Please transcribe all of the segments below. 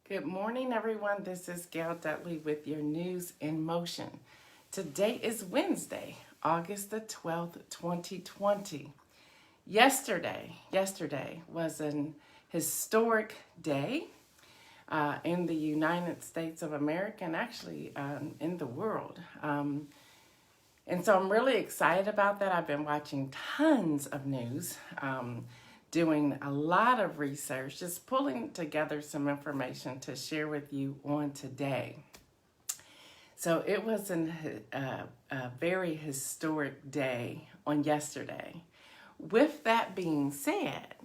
Good morning, everyone. This is Gail Dudley with your News in Motion. Today is Wednesday, August the 12th, 2020. Yesterday was an historic day in the United States of America and actually in the world. And so I'm really excited about that. I've been watching tons of news, doing a lot of research, just pulling together some information to share with you on today. So it was a very historic day on yesterday. With that being said,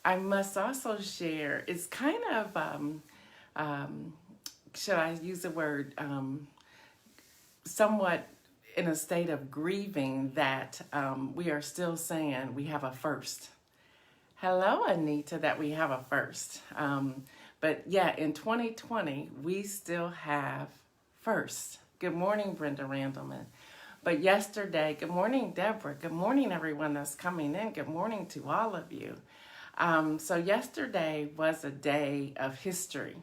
I must also share, it's kind of, should I use the word, somewhat in a state of grieving that we are still saying we have a first. Hello, Anita, that we have a first. But yeah, in 2020, we still have first. Good morning, Brenda Randleman. But yesterday, good morning, Deborah. Good morning, everyone that's coming in. Good morning to all of you. So yesterday was a day of history.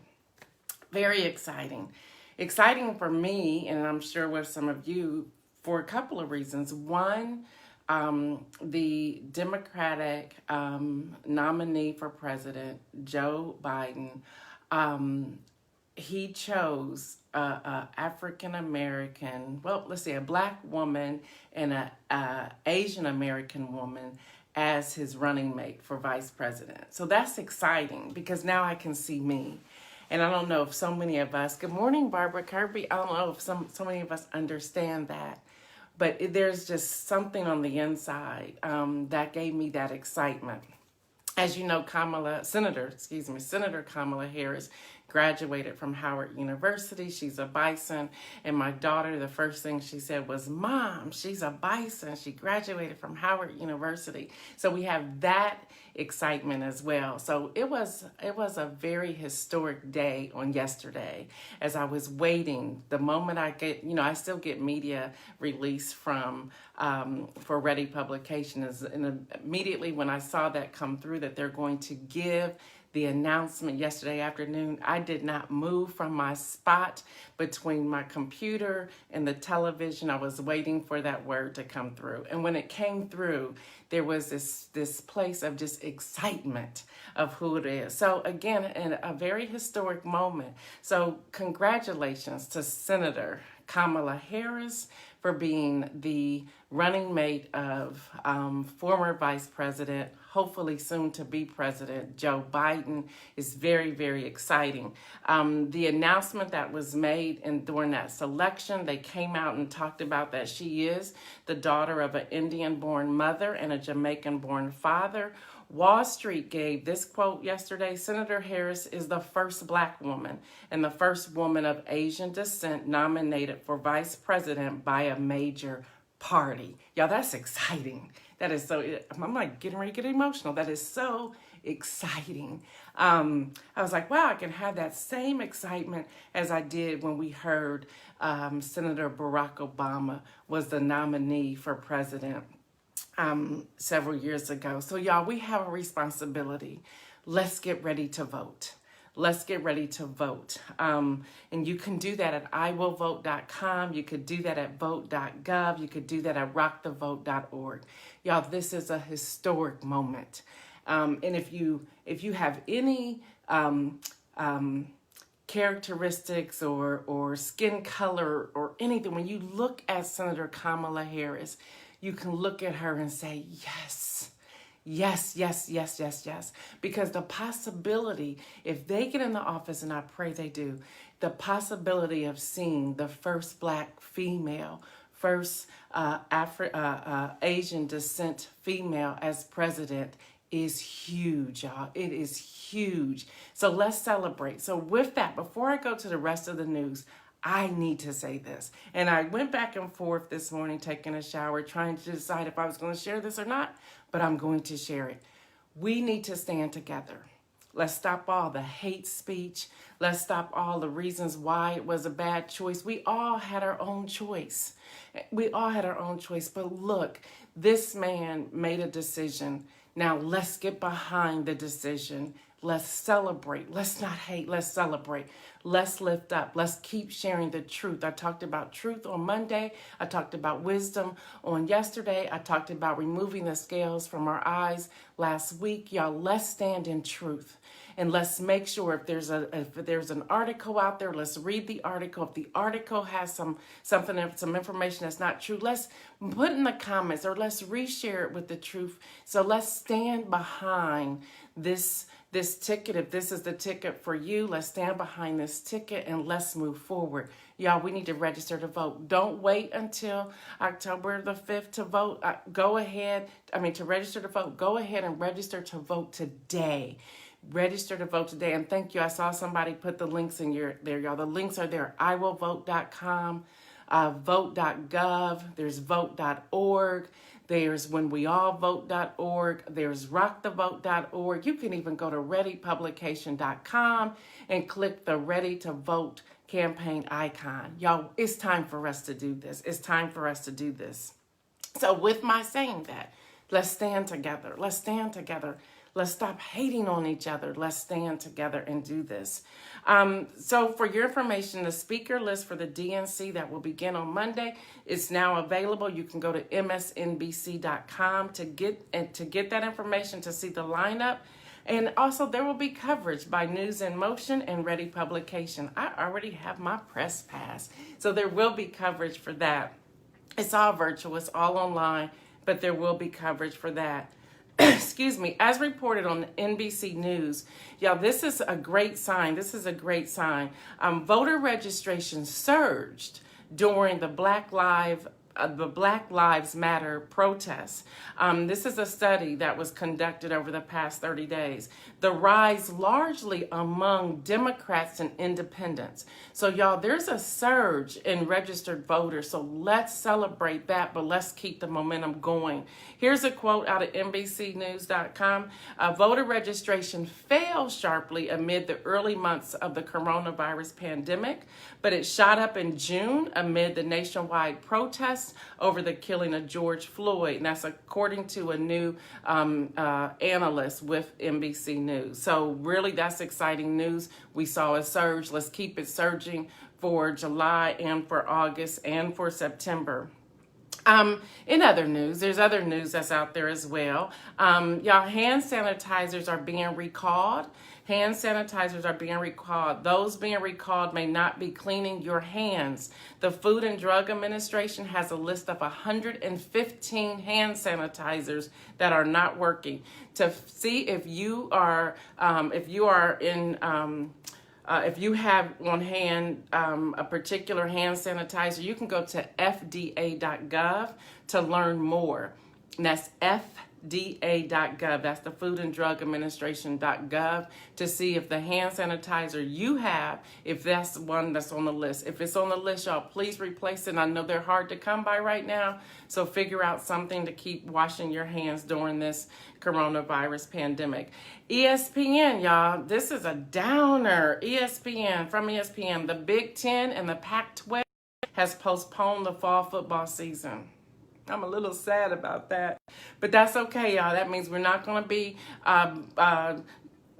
Very exciting. Exciting for me, and I'm sure with some of you, for a couple of reasons. One, the Democratic nominee for president, Joe Biden, he chose a African American, well, let's say a Black woman and a Asian American woman as his running mate for vice president. So that's exciting because now I can see me. And I don't know if so many of us, good morning, Barbara Kirby, I don't know if so many of us understand that. But there's just something on the inside that gave me that excitement. As you know, Senator Kamala Harris graduated from Howard University. She's a bison. And my daughter, the first thing she said was, "Mom, she's a bison. She graduated from Howard University." So we have that excitement as well. So it was a very historic day on yesterday as I was waiting. The moment I get, I still get media release from for Ready Publications, and immediately when I saw that come through that they're going to give the announcement yesterday afternoon, I did not move from my spot between my computer and the television. I was waiting for that word to come through. And when it came through, there was this place of just excitement of who it is. So again, in a very historic moment. So congratulations to Senator Kamala Harris for being the running mate of former Vice President, hopefully soon to be President, Joe Biden. Is very, very exciting. The announcement that was made during that selection, they came out and talked about that she is the daughter of an Indian-born mother and a Jamaican-born father. Wall Street gave this quote yesterday: Senator Harris is the first Black woman and the first woman of Asian descent nominated for vice president by a major party. Y'all, that's exciting. That is so, I'm like getting ready to get emotional. That is so exciting. I was like, wow, I can have that same excitement as I did when we heard Senator Barack Obama was the nominee for president several years ago. So y'all, we have a responsibility. Let's get ready to vote. Let's get ready to vote. And you can do that at iwillvote.com. You could do that at vote.gov. You could do that at rockthevote.org. Y'all, this is a historic moment. And if you have any characteristics or skin color or anything, when you look at Senator Kamala Harris, you can look at her and say, yes, yes, yes, yes, yes, yes. Because the possibility, if they get in the office, and I pray they do, the possibility of seeing the first Black female, first Asian descent female as president is huge, y'all. It is huge. So let's celebrate. So with that, before I go to the rest of the news, I need to say this. And I went back and forth this morning, taking a shower, trying to decide if I was going to share this or not, but I'm going to share it. We need to stand together. Let's stop all the hate speech. Let's stop all the reasons why it was a bad choice. We all had our own choice. We all had our own choice. But look, this man made a decision. Now let's get behind the decision. Let's celebrate. Let's not hate. Let's celebrate. Let's lift up. Let's keep sharing the truth. I talked about truth on Monday. I talked about wisdom on yesterday. I talked about removing the scales from our eyes last week. Y'all, let's stand in truth. And let's make sure if there's an article out there, let's read the article. If the article has some information that's not true, let's put in the comments or let's reshare it with the truth. So let's stand behind this ticket. If this is the ticket for you, let's stand behind this ticket and let's move forward. Y'all, we need to register to vote. Don't wait until October the 5th to vote. To register to vote. Go ahead and register to vote today. Register to vote today. And thank you. I saw somebody put the links in there, y'all. The links are there. iwillvote.com, vote.gov. There's vote.org. There's whenweallvote.org. There's rockthevote.org. You can even go to readypublication.com and click the Ready to Vote campaign icon. Y'all, it's time for us to do this. It's time for us to do this. So with my saying that, let's stand together. Let's stand together. Let's stop hating on each other. Let's stand together and do this. So for your information, the speaker list for the DNC that will begin on Monday is now available. You can go to msnbc.com to get that information, to see the lineup. And also there will be coverage by News in Motion and Ready Publication. I already have my press pass, so there will be coverage for that. It's all virtual, it's all online, but there will be coverage for that. Excuse me, as reported on NBC News, y'all, this is a great sign. This is a great sign. Voter registration surged during the Black Lives Matter protests. This is a study that was conducted over the past 30 days. The rise largely among Democrats and independents. So y'all, there's a surge in registered voters. So let's celebrate that, but let's keep the momentum going. Here's a quote out of NBCnews.com. Voter registration fell sharply amid the early months of the coronavirus pandemic, but it shot up in June amid the nationwide protests over the killing of George Floyd. And that's according to a new analyst with NBC News. So really, that's exciting news. We saw a surge. Let's keep it surging for July and for August and for September. In other news, there's other news that's out there as well. Y'all, hand sanitizers are being recalled. Hand sanitizers are being recalled. Those being recalled may not be cleaning your hands. The Food and Drug Administration has a list of 115 hand sanitizers that are not working. To see if you are if you have on hand a particular hand sanitizer, you can go to fda.gov to learn more. And that's fda.gov. That's the Food and Drug Administration.gov to see if the hand sanitizer you have, if that's one that's on the list. If it's on the list, y'all, please replace it. I know they're hard to come by right now, so figure out something to keep washing your hands during this coronavirus pandemic. ESPN, y'all, this is a downer. From ESPN, the Big Ten and the Pac-12 has postponed the fall football season. I'm a little sad about that, but that's okay, y'all. That means we're not going to be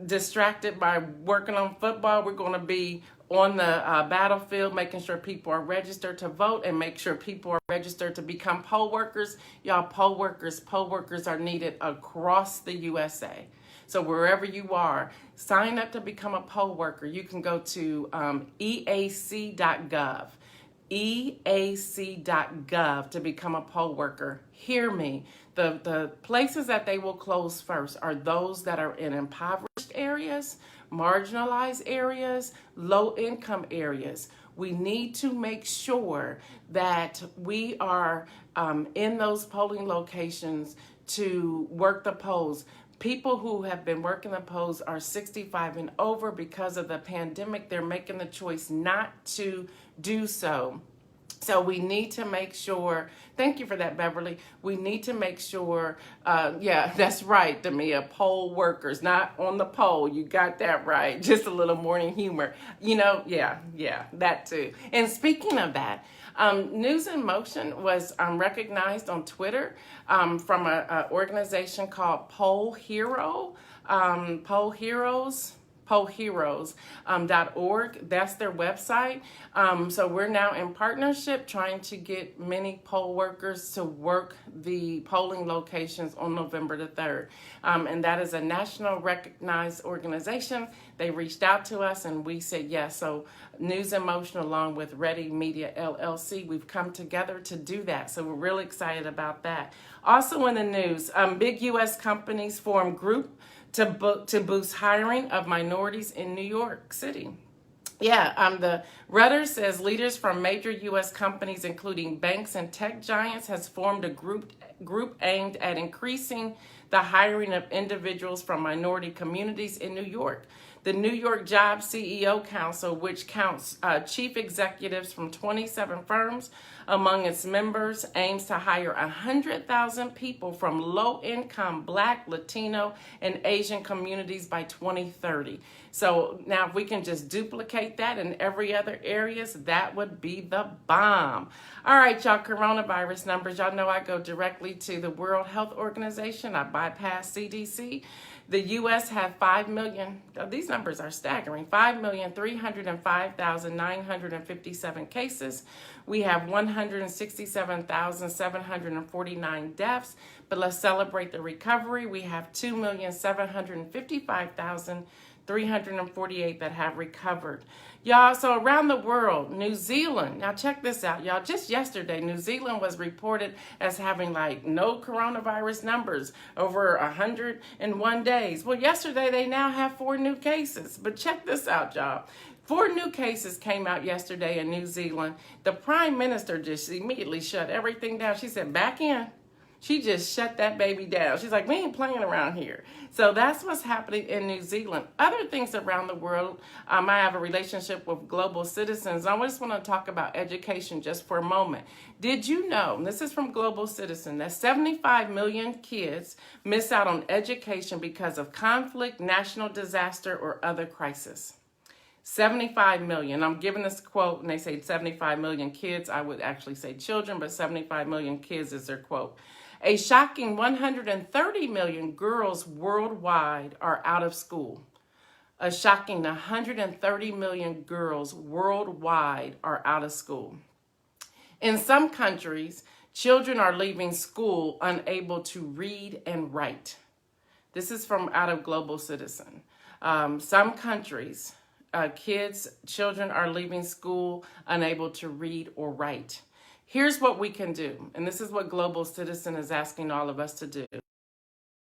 distracted by working on football. We're going to be on the battlefield, making sure people are registered to vote and make sure people are registered to become poll workers. Y'all, poll workers are needed across the USA. So wherever you are, sign up to become a poll worker. You can go to eac.gov. eac.gov to become a poll worker. Hear me. The places that they will close first are those that are in impoverished areas, marginalized areas, low-income areas. We need to make sure that we are in those polling locations to work the polls. People who have been working the polls are 65 and over. Because of the pandemic, they're making the choice not to do so. So we need to make sure, thank you for that, Beverly. We need to make sure, yeah, that's right, Demia, poll workers, not on the poll. You got that right. Just a little morning humor. You know, yeah, that too. And speaking of that, News in Motion was recognized on Twitter from an organization called Poll Hero. Poll Heroes. pollheroes.org. That's their website. So we're now in partnership trying to get many poll workers to work the polling locations on November the 3rd. And that is a national recognized organization. They reached out to us and we said yes. So News in Motion along with Ready Media LLC, we've come together to do that. So we're really excited about that. Also in the news, big U.S. companies form group to boost hiring of minorities in New York City. The Reuters says leaders from major U.S. companies, including banks and tech giants, has formed a group aimed at increasing the hiring of individuals from minority communities in New York. The New York Jobs CEO Council, which counts chief executives from 27 firms among its members, aims to hire 100,000 people from low-income Black, Latino, and Asian communities by 2030. So now if we can just duplicate that in every other areas, that would be the bomb. All right, y'all, coronavirus numbers. Y'all know I go directly to the World Health Organization. I bypass CDC. The U.S. had 5 million, these numbers are staggering, 5,305,957 cases. We have 167,749 deaths, but let's celebrate the recovery. We have 2,755,348 that have recovered. Y'all, so around the world, New Zealand, now check this out, y'all. Just yesterday, New Zealand was reported as having no coronavirus numbers over 101 days. Well, yesterday they now have 4 new cases. But check this out, y'all. 4 new cases came out yesterday in New Zealand. The Prime Minister just immediately shut everything down. She said, back in. She just shut that baby down. She's like, we ain't playing around here. So that's what's happening in New Zealand. Other things around the world, I have a relationship with Global Citizens. I just want to talk about education just for a moment. Did you know, and this is from Global Citizen, that 75 million kids miss out on education because of conflict, national disaster, or other crisis? 75 million. I'm giving this quote, and they say 75 million kids. I would actually say children, but 75 million kids is their quote. A shocking 130 million girls worldwide are out of school. A shocking 130 million girls worldwide are out of school. In some countries, children are leaving school unable to read and write. This is from out of Global Citizen. Some countries, children are leaving school unable to read or write. Here's what we can do, and this is what Global Citizen is asking all of us to do.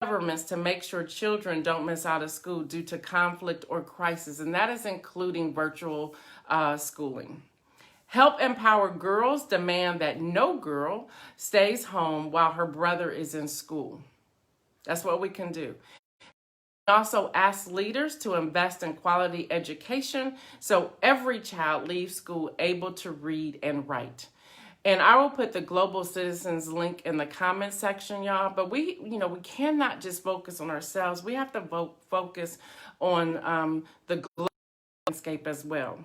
Governments to make sure children don't miss out of school due to conflict or crisis, and that is including virtual schooling. Help empower girls, demand that no girl stays home while her brother is in school. That's what we can do. Also ask leaders to invest in quality education so every child leaves school able to read and write. And I will put the Global Citizens link in the comment section, y'all. But we cannot just focus on ourselves. We have to focus on the global landscape as well.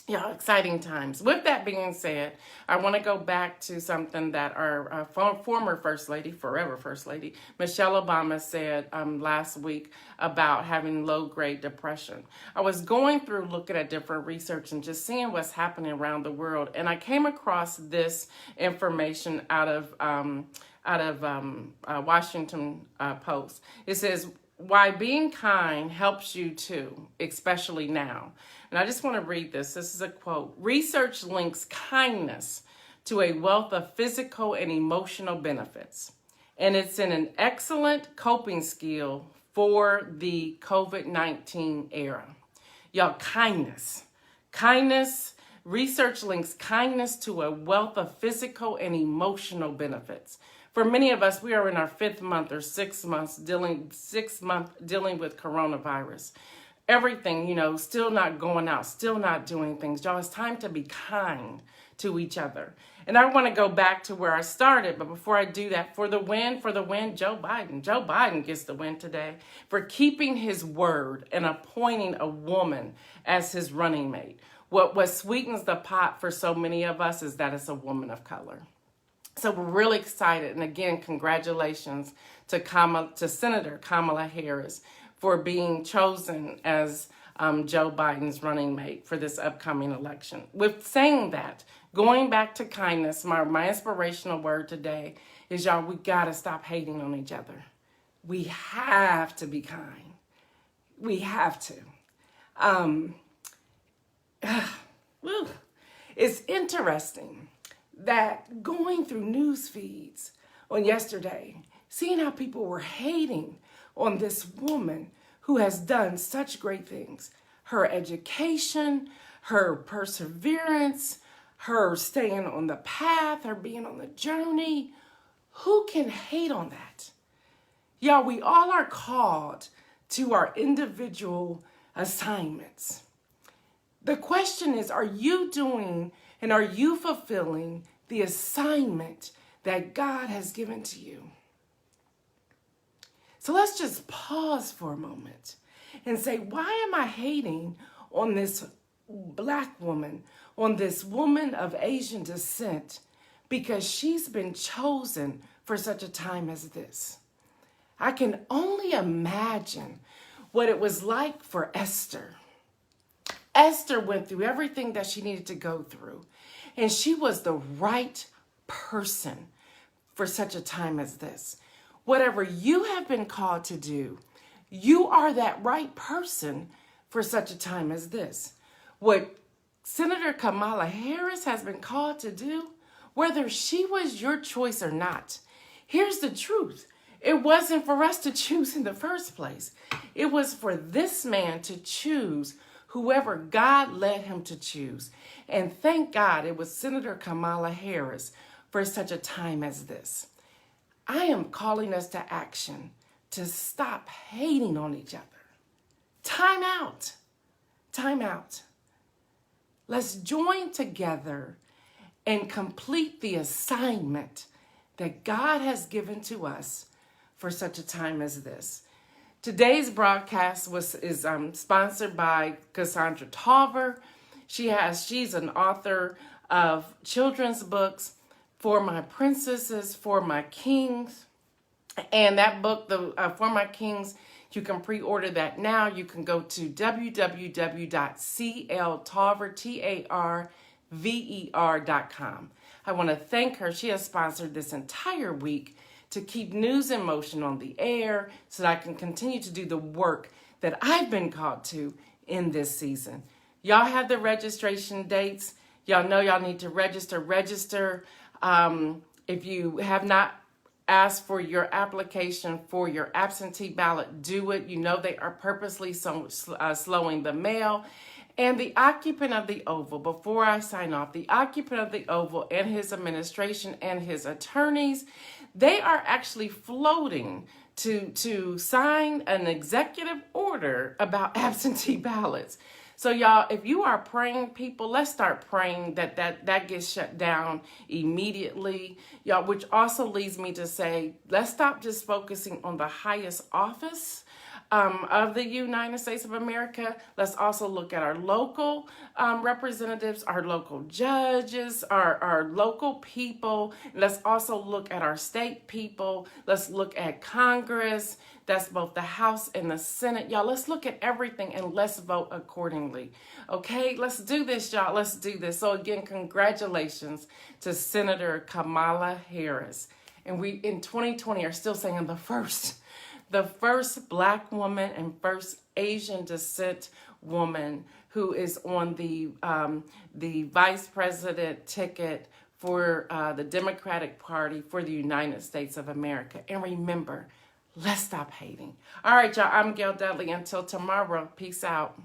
Yeah, exciting times. With that being said, I want to go back to something that our former First Lady, forever First Lady, Michelle Obama said last week about having low-grade depression. I was going through looking at different research and just seeing what's happening around the world, and I came across this information out of Washington Post. It says, why being kind helps you too, especially now. And I just want to read this. This is a quote. Research links kindness to a wealth of physical and emotional benefits. And it's an excellent coping skill for the COVID-19 era. Y'all, kindness. Research links kindness to a wealth of physical and emotional benefits. For many of us, we are in our 5th month or 6 months dealing with coronavirus. Everything, still not going out, still not doing things. Y'all, it's time to be kind to each other. And I want to go back to where I started, but before I do that, for the win, Joe Biden. Joe Biden gets the win today for keeping his word and appointing a woman as his running mate. What sweetens the pot for so many of us is that it's a woman of color. So we're really excited. And again, congratulations to Senator Kamala Harris for being chosen as Joe Biden's running mate for this upcoming election. With saying that, going back to kindness, my inspirational word today is, y'all, we got to stop hating on each other. We have to be kind. We have to. It's interesting that going through news feeds on yesterday, seeing how people were hating on this woman who has done such great things. Her education, her perseverance, her staying on the path, her being on the journey. Who can hate on that? Y'all, we all are called to our individual assignments. The question is, are you doing and are you fulfilling the assignment that God has given to you? So let's just pause for a moment and say, why am I hating on this Black woman, on this woman of Asian descent? Because she's been chosen for such a time as this. I can only imagine what it was like for Esther. Esther went through everything that she needed to go through, and she was the right person for such a time as this. Whatever you have been called to do, you are that right person for such a time as this. What Senator Kamala Harris has been called to do, whether she was your choice or not, here's the truth. It wasn't for us to choose in the first place. It was for this man to choose whoever God led him to choose. And thank God it was Senator Kamala Harris for such a time as this. I am calling us to action to stop hating on each other. Time out. Time out. Let's join together and complete the assignment that God has given to us for such a time as this. Today's broadcast is sponsored by Cassandra Tolver. She's an author of children's books, For My Princesses, For My Kings. And that book, For My Kings, you can pre-order that now. You can go to www.cltarver.com. I want to thank her. She has sponsored this entire week to keep news in motion on the air so that I can continue to do the work that I've been called to in this season. Y'all have the registration dates. Y'all know y'all need to register. If you have not asked for your application for your absentee ballot, do it. You know they are purposely slowing the mail. And the occupant of the Oval, before I sign off, the occupant of the Oval and his administration and his attorneys, they are actually floating to sign an executive order about absentee ballots. So y'all, if you are praying people, let's start praying that gets shut down immediately. Y'all, which also leads me to say, let's stop just focusing on the highest office of the United States of America. Let's also look at our local representatives, our local judges, our local people. Let's also look at our state people. Let's look at Congress. That's both the House and the Senate. Y'all, let's look at everything and let's vote accordingly. Okay, let's do this, y'all. Let's do this. So again, congratulations to Senator Kamala Harris. And we, in 2020, are still saying the first Black woman and first Asian descent woman who is on the vice president ticket for the Democratic Party for the United States of America. And remember, let's stop hating. All right, y'all, I'm Gail Dudley. Until tomorrow, peace out.